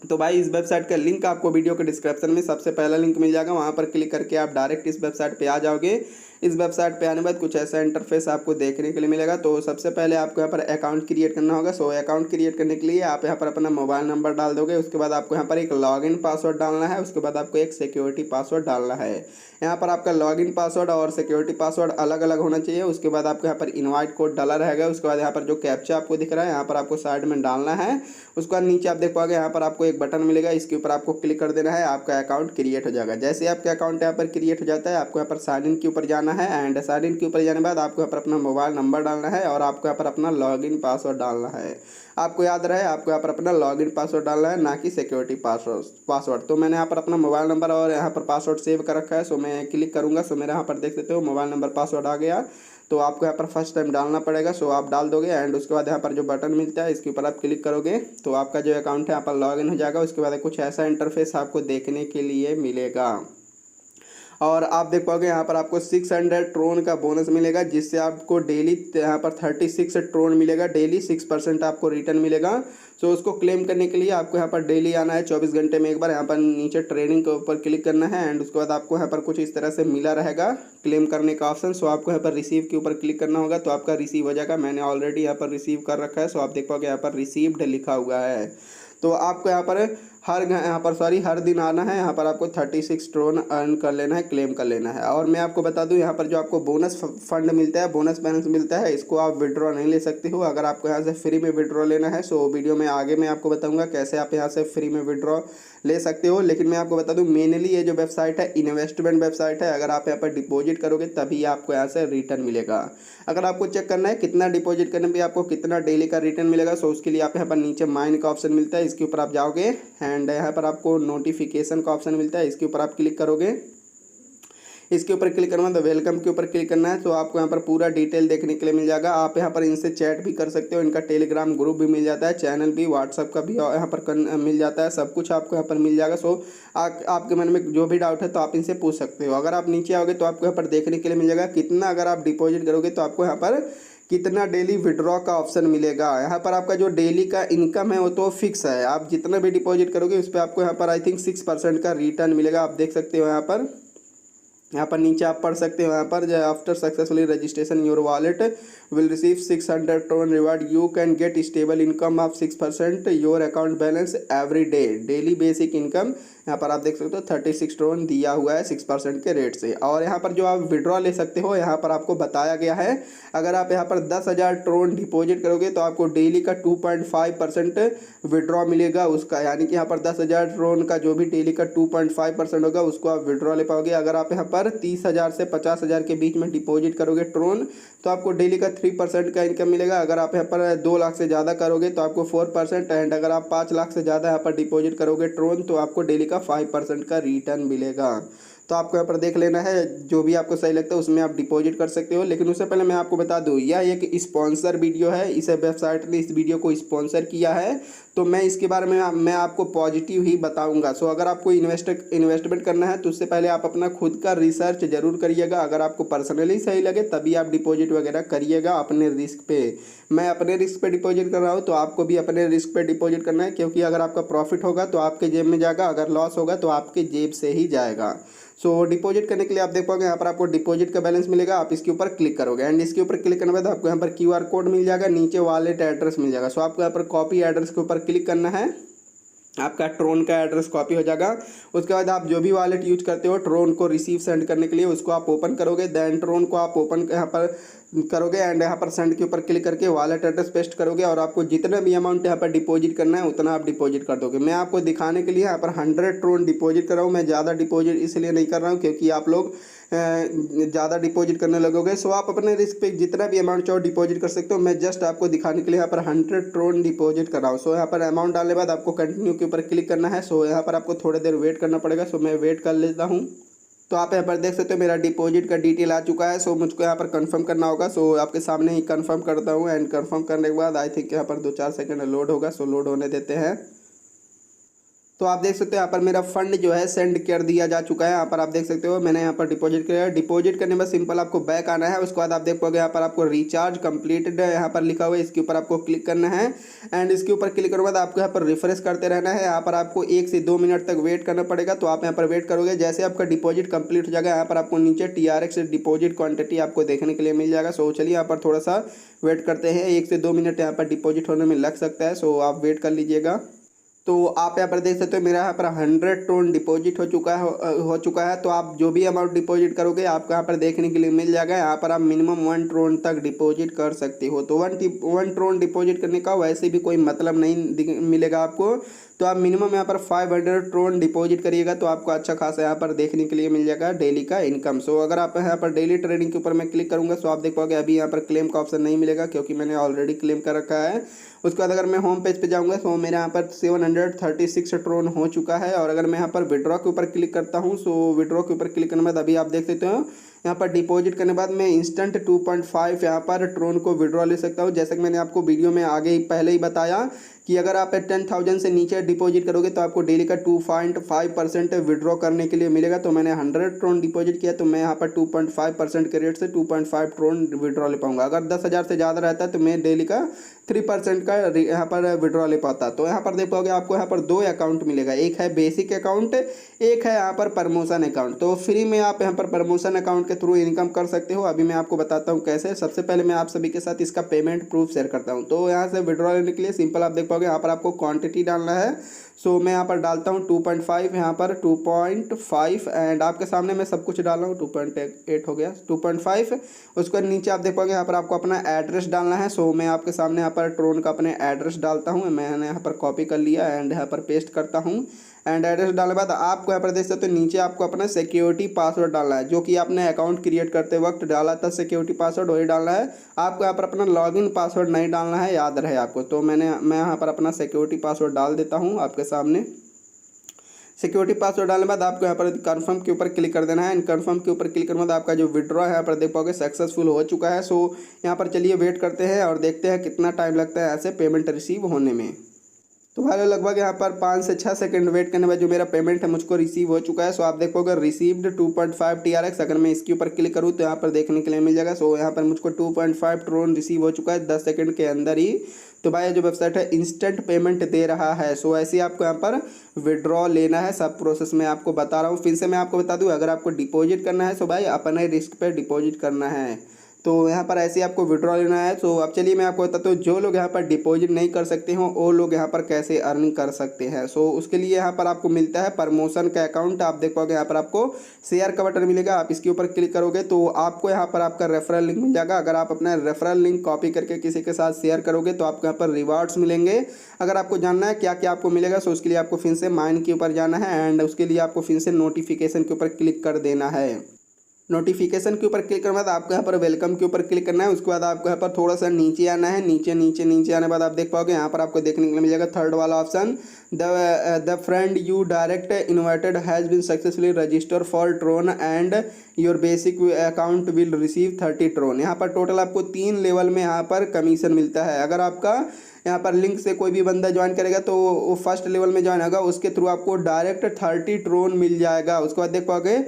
तो भाई इस वेबसाइट का लिंक आपको वीडियो के डिस्क्रिप्शन में सबसे पहला लिंक मिल जाएगा, वहाँ पर क्लिक करके आप डायरेक्ट इस वेबसाइट पे आ जाओगे। इस वेबसाइट पे आने के बाद कुछ ऐसा इंटरफेस आपको देखने के लिए मिलेगा। तो सबसे पहले आपको यहाँ पर अकाउंट क्रिएट करना होगा। सो अकाउंट क्रिएट करने के लिए आप यहाँ पर अपना मोबाइल नंबर डाल दोगे। उसके बाद आपको यहाँ पर एक लॉगिन पासवर्ड डालना है। उसके बाद आपको एक सिक्योरिटी पासवर्ड डालना है। यहाँ पर आपका लॉगिन पासवर्ड और सिक्योरिटी पासवर्ड अलग अलग होना चाहिए। उसके बाद आपको यहाँ पर इनवाइट कोड डाला रहेगा। उसके बाद यहाँ पर जो कैप्चा आपको दिख रहा है यहाँ पर आपको साइड में डालना है। उसके बाद नीचे आप देख पाओगे यहाँ पर आपको एक बटन मिलेगा, इसके ऊपर आपको क्लिक कर देना है, आपका अकाउंट क्रिएट हो जाएगा। जैसे आपका अकाउंट यहाँ पर क्रिएट हो जाता है आपको यहाँ पर साइन इन के ऊपर जाना है। एंड साइन इन के ऊपर जाने के बाद आपको यहाँ पर अपना मोबाइल नंबर डालना है और आपको यहाँ पर अपना लॉगिन पासवर्ड डालना है। आपको याद रहे आपको यहाँ पर अपना लॉगिन पासवर्ड डालना है, ना कि सिक्योरिटी पासवर्ड। तो मैंने यहाँ पर अपना मोबाइल नंबर और यहाँ पर पासवर्ड सेव कर रखा है। सो मैं क्लिक करूँगा। सो मेरे यहाँ पर देख सकते हो मोबाइल नंबर पासवर्ड आ गया। तो आपको यहाँ पर फर्स्ट टाइम डालना पड़ेगा। सो आप डाल दोगे एंड उसके बाद यहाँ पर जो बटन मिलता है इसके ऊपर आप क्लिक करोगे तो आपका जो अकाउंट है यहाँ पर लॉगिन हो जाएगा। उसके बाद कुछ ऐसा इंटरफेस आपको देखने के लिए मिलेगा और आप देख पाओगे यहाँ पर आपको 600 ट्रोन का बोनस मिलेगा, जिससे आपको डेली यहाँ पर 36 ट्रोन मिलेगा। डेली 6% आपको रिटर्न मिलेगा। सो उसको क्लेम करने के लिए आपको यहाँ पर डेली आना है 24 घंटे में एक बार। यहाँ पर नीचे ट्रेनिंग के ऊपर क्लिक करना है एंड उसके बाद आपको यहाँ पर कुछ इस तरह से मिला रहेगा क्लेम करने का ऑप्शन। सो आपको यहाँ पर रिसीव के ऊपर क्लिक करना होगा तो आपका रिसीव हो जाएगा। मैंने ऑलरेडी यहाँ पर रिसीव कर रखा है। सो आप देख पाओगे यहाँ पर रिसीव्ड लिखा हुआ है। तो आपको यहाँ पर हर दिन आना है। यहाँ पर आपको 36 ट्रोन अर्न कर लेना है, क्लेम कर लेना है। और मैं आपको बता दूं यहाँ पर जो आपको बोनस फंड मिलता है, बोनस बैलेंस मिलता है, इसको आप विड्रॉ नहीं ले सकते हो। अगर आपको यहाँ से फ्री में विड्रॉ लेना है सो वीडियो में आगे मैं आपको बताऊंगा कैसे आप यहाँ से फ्री में विड्रॉ ले सकते हो। लेकिन मैं आपको बता दूं मेनली ये जो वेबसाइट है इन्वेस्टमेंट वेबसाइट है। अगर आप यहाँ पर डिपॉजिट करोगे तभी आपको यहाँ से रिटर्न मिलेगा। अगर आपको चेक करना है कितना डिपॉजिट करने पे आपको कितना डेली का रिटर्न मिलेगा सो उसके लिए आप यहाँ पर नीचे माइन का ऑप्शन मिलता है, इसके ऊपर आप जाओगे एंड यहाँ पर आपको नोटिफिकेशन का ऑप्शन मिलता है, इसके ऊपर आप क्लिक करोगे। इसके ऊपर क्लिक करना तो वेलकम के ऊपर क्लिक करना है। तो आपको यहाँ पर पूरा डिटेल देखने के लिए मिल जाएगा। आप यहाँ पर इनसे चैट भी कर सकते हो, इनका टेलीग्राम ग्रुप भी मिल जाता है, चैनल भी, व्हाट्सअप का भी यहाँ पर मिल जाता है, सब कुछ आपको यहाँ पर मिल जाएगा। सो आपके मन में जो भी डाउट है तो आप इनसे पूछ सकते हो। अगर आप नीचे आओगे तो आपको यहाँ पर देखने के लिए मिल जाएगा कितना अगर आप डिपॉजिट करोगे तो आपको यहाँ पर कितना डेली विड्रॉ का ऑप्शन मिलेगा। यहाँ पर आपका जो डेली का इनकम है वो तो फिक्स है, आप जितना भी डिपॉजिट करोगे उस पर आपको यहाँ पर आई थिंक 6% का रिटर्न मिलेगा। आप देख सकते हो यहाँ पर नीचे आप पढ़ सकते हो यहाँ पर after successfully registration your wallet will receive 600 tone reward, you can get stable income of 6% your account balance every day. Daily basic income यहाँ पर आप देख सकते हो 36 टोन दिया हुआ है 6% के रेट से। और यहाँ पर जो आप विड्रॉ ले सकते हो यहाँ पर आपको बताया गया है अगर आप यहाँ पर 10,000 ट्रोन डिपॉजिट करोगे तो आपको डेली का 2.5% विड्रॉ मिलेगा उसका, यानी कि यहाँ पर 10,000 ट्रोन का जो भी डेली का 2.5% होगा उसको आप विड्रॉ ले पाओगे। अगर आप यहाँ पर 30,000 से 50,000 के बीच में डिपॉजिट करोगे ट्रोन तो आपको डेली का 3% का इनकम मिलेगा। अगर आप यहाँ पर 2 लाख से ज़्यादा करोगे तो आपको 4%, एंड अगर आप 5 लाख से ज़्यादा यहाँ पर डिपॉजिट करोगे ट्रोन तो आपको डेली का 5% का रिटर्न मिलेगा। तो आपको यहाँ पर देख लेना है जो भी आपको सही लगता है उसमें आप डिपॉजिट कर सकते हो। लेकिन उससे पहले मैं आपको बता दूँ यह एक स्पॉन्सर वीडियो है, इस वेबसाइट ने इस वीडियो को स्पॉन्सर किया है तो मैं इसके बारे में मैं आपको पॉजिटिव ही बताऊंगा। सो अगर आपको इन्वेस्टमेंट करना है तो उससे पहले आप अपना खुद का रिसर्च जरूर करिएगा। अगर आपको पर्सनली सही लगे तभी आप डिपॉजिट वगैरह करिएगा अपने रिस्क पे। मैं अपने रिस्क पे डिपॉजिट कर रहा हूँ तो आपको भी अपने रिस्क पे डिपॉजिट करना है, क्योंकि अगर आपका प्रॉफिट होगा तो आपके जेब में जाएगा, अगर लॉस होगा तो आपके जेब से ही जाएगा। सो डिपॉजिट करने के लिए आप देख पाओगे यहाँ पर आपको डिपॉजिट का बैलेंस मिलेगा, आप इसके ऊपर क्लिक करोगे एंड इसके ऊपर क्लिक करने के बाद आपको यहाँ पर QR कोड मिल जाएगा, नीचे वॉलेट एड्रेस मिल जाएगा। सो आपको यहाँ पर कॉपी एड्रेस के ऊपर क्लिक करना है, आपका ट्रोन का एड्रेस कॉपी हो जाएगा। उसके बाद आप जो भी वॉलेट यूज करते हो ट्रोन को रिसीव सेंड करने के लिए उसको आप ओपन करोगे, देन ट्रोन को आप ओपन यहाँ पर करोगे एंड यहाँ पर सेंड के ऊपर क्लिक करके वॉलेट एड्रेस पेस्ट करोगे और आपको जितना भी अमाउंट यहाँ पर डिपॉजिट करना है उतना आप डिपॉजिट कर दोगे। मैं आपको दिखाने के लिए यहाँ पर 100 ट्रोन डिपॉजिट कर रहा हूँ। मैं ज़्यादा डिपॉजिट इसलिए नहीं कर रहा हूँ क्योंकि आप लोग ज़्यादा डिपॉजिट करने लगोगे। सो आप अपने रिस्क पे जितना भी अमाउंट चाहो डिपॉजिट कर सकते हो। मैं जस्ट आपको दिखाने के लिए यहाँ पर 100 ट्रोन डिपॉजिट कर रहा हूँ। सो यहाँ पर अमाउंट डालने के बाद आपको कंटिन्यू के ऊपर क्लिक करना है। सो यहाँ पर आपको थोड़ी देर वेट करना पड़ेगा। सो मैं वेट कर लेता हूँ। तो आप यहाँ पर देख सकते हो मेरा डिपॉजिट का डिटेल आ चुका है। सो मुझको यहाँ पर कंफर्म करना होगा। सो आपके सामने ही कंफर्म करता हूँ एंड कंफर्म करने के बाद आई थिंक यहाँ पर 2-4 सेकंड लोड होगा। सो लोड होने देते हैं। तो आप देख सकते हो यहाँ पर मेरा फंड जो है सेंड कर दिया जा चुका है। यहाँ पर आप देख सकते हो मैंने यहाँ पर डिपॉजिट किया है। डिपॉजिट करने में सिंपल आपको बैक आना है। उसके बाद आप देख पाओगे यहाँ पर आपको रिचार्ज कंप्लीटेड यहाँ पर लिखा हुआ है, इसके ऊपर आपको क्लिक करना है। एंड इसके ऊपर क्लिक करने के बाद आपको यहाँ पर रिफ्रेश करते रहना है। यहाँ पर आपको 1 से 2 मिनट तक वेट करना पड़ेगा। तो आप यहाँ पर वेट करोगे, जैसे आपका डिपॉजिट कंप्लीट हो जाएगा यहाँ पर आपको नीचे TRX डिपॉजिट क्वांटिटी आपको देखने के लिए मिल जाएगा। सो चलिए यहाँ पर थोड़ा सा वेट करते हैं, 1 से 2 मिनट यहाँ पर डिपॉजिट होने में लग सकता है। सो आप वेट कर लीजिएगा। तो आप यहाँ पर देख सकते हो मेरा यहाँ पर 100 ट्रोन डिपॉजिट हो चुका है। तो आप जो भी अमाउंट डिपॉजिट करोगे आपको यहाँ पर देखने के लिए मिल जाएगा। यहाँ पर आप मिनिमम 1 ट्रोन तक डिपॉजिट कर सकते हो। तो 1 ट्रोन डिपॉजिट करने का वैसे भी कोई मतलब नहीं मिलेगा आपको। तो आप मिनिमम यहाँ पर 500 ट्रोन डिपॉजिट करिएगा तो आपको अच्छा खासा यहाँ पर देखने के लिए मिल जाएगा डेली का इनकम। सो अगर आप यहाँ पर डेली ट्रेडिंग के ऊपर मैं क्लिक करूँगा तो आप देख पाओगे अभी यहाँ पर क्लेम का ऑप्शन नहीं मिलेगा, क्योंकि मैंने ऑलरेडी क्लेम कर रखा है। उसके बाद अगर मैं होम पेज पे जाऊँगा तो मेरे यहाँ पर 736 ट्रोन हो चुका है। और अगर मैं यहाँ पर विड्रॉ के ऊपर क्लिक करता हूँ, सो विड्रॉ के ऊपर क्लिक करने के बाद अभी आप देख सकते हो यहाँ पर डिपॉजिट करने के बाद मैं इंस्टेंट 2.5 यहाँ पर ट्रोन को विड्रॉ ले सकता हूँ। जैसे कि मैंने आपको वीडियो में आगे पहले ही बताया कि अगर आप 10,000 से नीचे डिपॉजिट करोगे तो आपको डेली का 2.5% विड्रॉ करने के लिए मिलेगा। तो मैंने 100 ट्रोन डिपॉजिट किया तो मैं यहाँ पर 2.5% के रेट से 2.5 ट्रोन विड्रॉ ले पाऊंगा। अगर 10,000 से ज़्यादा रहता है तो मैं डेली का 3% का यहाँ पर विड्रॉ ले पाता। तो यहाँ पर देख पाओगे आपको यहाँ पर 2 अकाउंट मिलेगा, एक है बेसिक अकाउंट, एक है यहाँ पर प्रमोशन अकाउंट। तो फ्री में आप यहाँ पर प्रमोशन अकाउंट के थ्रू इनकम कर सकते हो। अभी मैं आपको बताता हूँ कैसे। सबसे पहले मैं आप सभी के साथ इसका पेमेंट प्रूफ शेयर करता हूँ। तो यहाँ से विड्रॉ लेने के लिए सिंपल आप देख पाओगे यहाँ पर आपको क्वांटिटी डालना है। सो मैं यहाँ पर डालता हूँ 2.5, यहाँ पर 2.5 एंड आपके सामने मैं सब कुछ डाल रहा हूँ। 2.8 हो गया, 2.5। उसके नीचे आप देख पाओगे यहाँ पर आपको अपना एड्रेस डालना है। सो मैं आपके सामने यहाँ पर ट्रोन का अपने एड्रेस डालता हूँ। मैंने यहाँ पर कॉपी कर लिया एंड यहाँ पर पेस्ट करता हूँ। एंड एड्रेस डालने के बाद आपको यहाँ पर देख सकते हो नीचे आपको अपना सिक्योरिटी पासवर्ड डालना है, जो कि आपने अकाउंट क्रिएट करते वक्त डाला था सिक्योरिटी पासवर्ड, वही डालना है। आपको यहाँ पर अपना लॉगिन पासवर्ड नहीं डालना है, याद रहे आपको। तो मैं यहाँ पर अपना सिक्योरिटी पासवर्ड डाल देता हूँ आपके सामने। सिक्योरिटी पासवर्ड डालने के बाद आपको यहाँ पर कंफर्म के ऊपर क्लिक कर देना है। एंड कंफर्म के ऊपर क्लिक करने के बाद आपका जो विड्रॉ है यहाँ पर देख पाओगे सक्सेसफुल हो चुका है। सो यहाँ पर चलिए वेट करते हैं और देखते हैं कितना टाइम लगता है ऐसे पेमेंट रिसीव होने में। तो भाई लगभग यहाँ पर 5 से 6 सेकंड वेट करने के बाद जो मेरा पेमेंट है मुझको रिसीव हो चुका है। सो आप देखोगे रिसीव्ड 2.5 TRX। अगर मैं इसके ऊपर क्लिक करूँ तो यहाँ पर देखने के लिए मिल जाएगा। सो यहाँ पर मुझको 2.5 ट्रोन रिसीव हो चुका है 10 सेकंड के अंदर ही। तो भाई जो वेबसाइट है इंस्टेंट पेमेंट दे रहा है। सो ऐसे ही आपको यहाँ पर विड्रॉ लेना है। सब प्रोसेस मैं आपको बता रहा हूँ। फिर से मैं आपको बता दूँ, अगर आपको डिपॉजिट करना है तो भाई अपने रिस्क पे डिपॉजिट करना है। तो यहाँ पर ऐसे ही आपको विड्रॉ लेना है। तो अब चलिए मैं आपको बताता हूँ जो लोग यहाँ पर डिपॉजिट नहीं कर सकते हो वो लोग यहाँ पर कैसे अर्निंग कर सकते हैं। सो उसके लिए यहाँ पर आपको मिलता है प्रमोशन का अकाउंट। आप देख पाओगे यहाँ पर आपको शेयर का बटन मिलेगा। आप इसके ऊपर क्लिक करोगे तो आपको यहाँ पर आपका रेफरल लिंक मिल जाएगा। अगर आप अपना रेफरल लिंक कॉपी करके किसी के साथ शेयर करोगे तो आपको यहाँ पर रिवार्ड्स मिलेंगे। अगर आपको जानना है क्या क्या आपको मिलेगा तो उसके लिए आपको फिर से माइन के ऊपर जाना है एंड उसके लिए आपको फिर से नोटिफिकेशन के ऊपर क्लिक कर देना है। नोटिफिकेशन के ऊपर क्लिक करने के बाद आपको यहाँ पर वेलकम के ऊपर क्लिक करना है। उसके बाद आपको यहाँ पर थोड़ा सा नीचे आना है। नीचे आने के बाद आप देख पाओगे यहाँ पर आपको देखने के लिए मिल जाएगा थर्ड वाला option, the friend you direct invited has been successfully register for Tron and your basic account will receive 30 Tron. यहाँ पर टोटल आपको 3 लेवल में यहाँ पर कमीशन मिलता है। अगर आपका यहाँ पर लिंक से कोई भी बंदा ज्वाइन करेगा तो वो फर्स्ट लेवल में ज्वाइन होगा, उसके थ्रू आपको डायरेक्ट 30 ट्रोन मिल जाएगा। उसके बाद देख पाओगे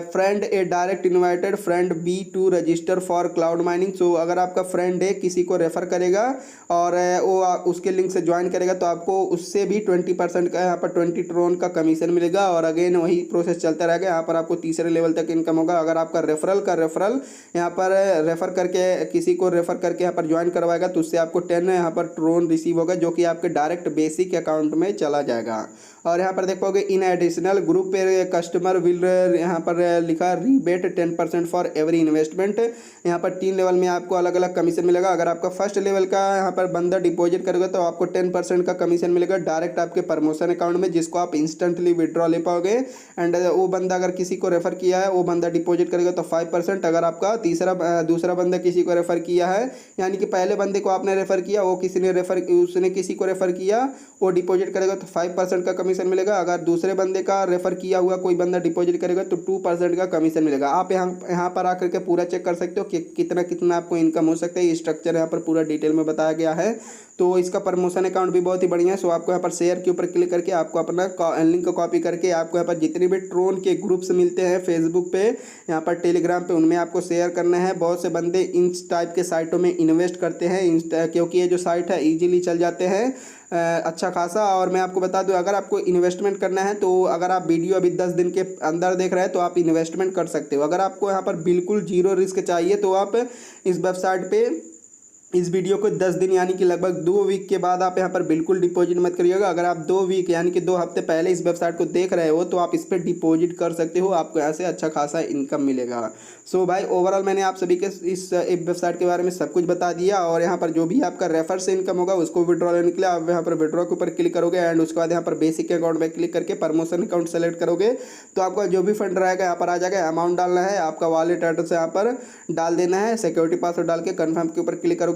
friend A direct invited friend B to register for cloud mining. So अगर आपका फ्रेंड है किसी को रेफ़र करेगा और वो उसके लिंक से ज्वाइन करेगा तो आपको उससे भी 20% का यहाँ पर 20 ट्रोन का कमीशन मिलेगा। और अगेन वही प्रोसेस चलता रहेगा। यहाँ पर आपको तीसरे लेवल तक इनकम होगा। अगर आपका रेफरल यहाँ पर रेफ़र करके किसी को रेफ़र करके यहाँ पर ज्वाइन करवाएगा तो उससे आपको 10 यहाँ पर ट्रोन रिसीव होगा, जो कि आपके डायरेक्ट बेसिक अकाउंट में चला जाएगा। और यहाँ पर देख पाओगे इन एडिशनल ग्रुप पे कस्टमर विल यहाँ पर लिखा रीबेट 10% फॉर एवरी इन्वेस्टमेंट। यहाँ पर 3 लेवल में आपको अलग अलग कमीशन मिलेगा। अगर आपका फर्स्ट लेवल का यहाँ पर बंदा डिपॉजिट करेगा तो आपको 10% का कमीशन मिलेगा डायरेक्ट आपके प्रमोशन अकाउंट में, जिसको आप इंस्टेंटली विड्रॉ ले पाओगे। एंड वो बंदा अगर किसी को रेफ़र किया है वो बंदा डिपॉजिट करेगा तो 5%। अगर आपका दूसरा बंदा किसी को रेफ़र किया है, यानी कि पहले बंदे को आपने रेफ़र किया, वो उसने किसी को रेफ़र किया, वो डिपॉजिट करेगा तो 5% का कमीशन मिलेगा। अगर दूसरे बंदे का रेफ़र किया हुआ कोई बंदा डिपॉजिट करेगा तो 2% का कमीशन मिलेगा। आप यहाँ पर आकर के पूरा चेक कर सकते हो कि कितना आपको इनकम हो सकता है। ये स्ट्रक्चर यहाँ पर पूरा डिटेल में बताया गया है। तो इसका प्रमोशन अकाउंट भी बहुत ही बढ़िया है। सो आपको यहाँ पर शेयर के ऊपर क्लिक करके आपको अपना लिंक कॉपी करके आपको यहाँ पर जितने भी ट्रोन के ग्रुप्स मिलते हैं फेसबुक पे, यहाँ पर टेलीग्राम पे, उनमें आपको शेयर करना है। बहुत से बंदे इन टाइप के साइटों में इन्वेस्ट करते हैं क्योंकि ये जो साइट है ईजिली चल जाते हैं अच्छा खासा। और मैं आपको बता दूं, अगर आपको इन्वेस्टमेंट करना है तो अगर आप वीडियो अभी 10 दिन के अंदर देख रहे हैं तो आप इन्वेस्टमेंट कर सकते हो। अगर आपको यहाँ पर बिल्कुल जीरो रिस्क चाहिए तो आप इस वेबसाइट पे इस वीडियो को 10 दिन यानी कि लगभग 2 वीक के बाद आप यहाँ पर बिल्कुल डिपॉजिट मत करिएगा। अगर आप 2 वीक यानी कि 2 हफ्ते पहले इस वेबसाइट को देख रहे हो तो आप इस पर डिपॉजिट कर सकते हो, आपको यहाँ से अच्छा खासा इनकम मिलेगा। सो भाई ओवरऑल मैंने आप सभी के इस वेबसाइट के बारे में सब कुछ बता दिया। और यहाँ पर जो भी आपका रेफर से इनकम होगा उसको विड्रॉ लेने के लिए आप यहाँ पर विड्रॉ के ऊपर क्लिक करोगे एंड उसके बाद यहाँ पर बेसिक अकाउंट में क्लिक करके प्रमोशन अकाउंट सेलेक्ट करोगे तो आपका जो भी फंड रहेगा यहाँ पर आ जाएगा। अमाउंट डालना है, आपका वॉलेट एड्रेस यहाँ पर डाल देना है, सिक्योरिटी पासवर्ड डाल के कन्फर्म के ऊपर क्लिक करोगे।